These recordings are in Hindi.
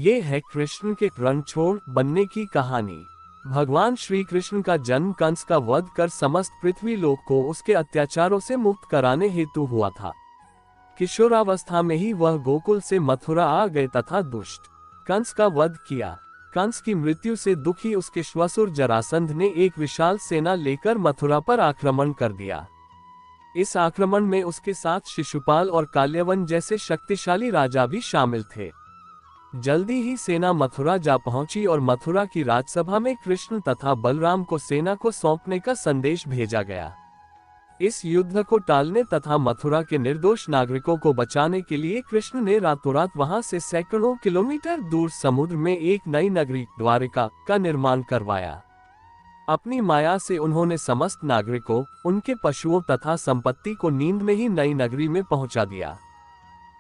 ये है कृष्ण के रणछोड़ बनने की कहानी। भगवान श्री कृष्ण का जन्म कंस का वध कर समस्त पृथ्वी लोक को उसके अत्याचारों से मुक्त कराने हेतु हुआ था। किशोरावस्था में ही वह गोकुल से मथुरा आ गए तथा दुष्ट कंस का वध किया। कंस की मृत्यु से दुखी उसके श्वसुर जरासंध ने एक विशाल सेना लेकर मथुरा पर आक्रमण कर दिया। इस आक्रमण में उसके साथ शिशुपाल और काल्यवन जैसे शक्तिशाली राजा भी शामिल थे। जल्दी ही सेना मथुरा जा पहुंची और मथुरा की राजसभा में कृष्ण तथा बलराम को सेना को सौंपने का संदेश भेजा गया। इस युद्ध को टालने तथा मथुरा के निर्दोष नागरिकों को बचाने के लिए कृष्ण ने रातों रात वहां से सैकड़ों किलोमीटर दूर समुद्र में एक नई नगरी द्वारिका का निर्माण करवाया। अपनी माया से उन्होंने समस्त नागरिकों, उनके पशुओं तथा संपत्ति को नींद में ही नई नगरी में पहुंचा दिया।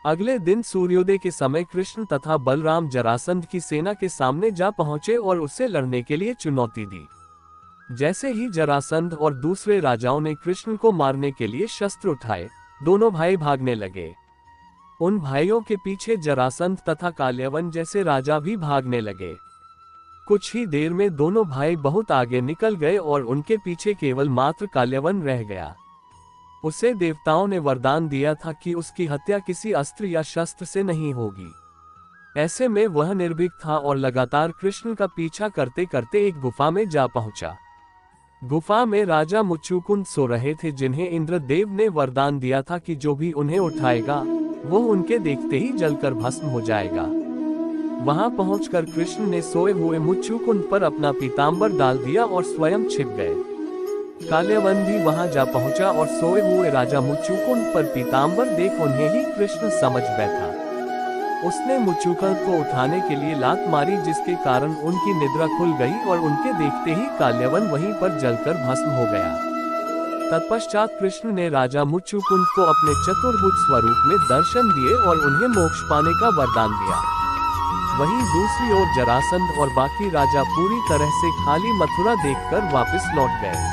अगले दिन सूर्योदय के समय कृष्ण तथा बलराम जरासंध की सेना के सामने जा पहुंचे और उससे लड़ने के लिए चुनौती दी। जैसे ही जरासंध और दूसरे राजाओं ने कृष्ण को मारने के लिए शस्त्र उठाए, दोनों भाई भागने लगे। उन भाइयों के पीछे जरासंध तथा काल्यवन जैसे राजा भी भागने लगे। कुछ ही देर में दोनों भाई बहुत आगे निकल गए और उनके पीछे केवल मात्र काल्यवन रह गया। उसे देवताओं ने वरदान दिया था कि उसकी हत्या किसी अस्त्र या शस्त्र से नहीं होगी। ऐसे में वह निर्भीक था और लगातार कृष्ण का पीछा करते करते एक गुफा में जा पहुंचा। गुफा में राजा मुच्चुकुंद सो रहे थे, जिन्हें इंद्रदेव ने वरदान दिया था कि जो भी उन्हें उठाएगा वो उनके देखते ही जलकर भस्म हो जाएगा। वहां पहुंचकर कृष्ण ने सोए हुए मुच्चुकुंद पर अपना पीतांबर डाल दिया और स्वयं छिप गए। काल्यवन भी वहां जा पहुंचा और सोए हुए राजा मुच्चुकुंद पर पीतांबर देख उन्हें ही कृष्ण समझ बैठा। उसने मुच्चुकुंद को उठाने के लिए लात मारी, जिसके कारण उनकी निद्रा खुल गई और उनके देखते ही काल्यवन वहीं पर जलकर भस्म हो गया। तत्पश्चात कृष्ण ने राजा मुच्चुकुंद को अपने चतुर्भुज स्वरूप में दर्शन दिए और उन्हें मोक्ष पाने का वरदान दिया। वहीं दूसरी ओर जरासंध और बाकी राजा पूरी तरह से खाली मथुरा देखकर वापस लौट गए।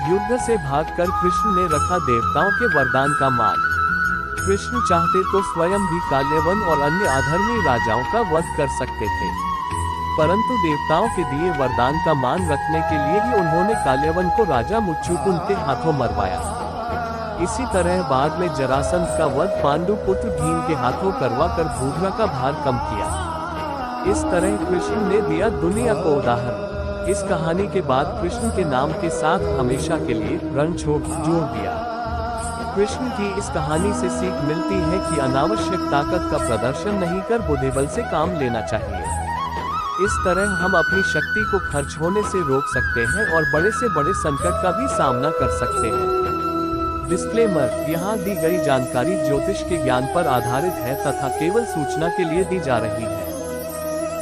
युद्ध से भागकर कृष्ण ने रखा देवताओं के वरदान का मान। कृष्ण चाहते तो स्वयं भी काल्यवन और अन्य अधर्मी राजाओं का वध कर सकते थे, परंतु देवताओं के दिए वरदान का मान रखने के लिए ही उन्होंने काल्यवन को राजा मुच्चुकुंद के हाथों मरवाया। इसी तरह बाद में जरासंध का वध पांडु पुत्र भीम के हाथों करवाकर भूखरा का भार कम किया। इस तरह कृष्ण ने दिया दुनिया को उदाहरण। इस कहानी के बाद कृष्ण के नाम के साथ हमेशा के लिए रणछोड़ जोड़ दिया। कृष्ण की इस कहानी से सीख मिलती है कि अनावश्यक ताकत का प्रदर्शन नहीं कर बुद्धिबल से काम लेना चाहिए। इस तरह हम अपनी शक्ति को खर्च होने से रोक सकते हैं और बड़े से बड़े संकट का भी सामना कर सकते हैं। डिस्क्लेमर: यहाँ दी गई जानकारी ज्योतिष के ज्ञान पर आधारित है तथा केवल सूचना के लिए दी जा रही है।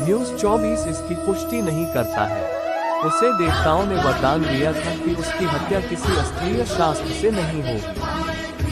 न्यूज़ 24 इसकी पुष्टि नहीं करता है। उसे देवताओं ने वरदान दिया था कि उसकी हत्या किसी अस्त्रीय शास्त्र से नहीं होगी।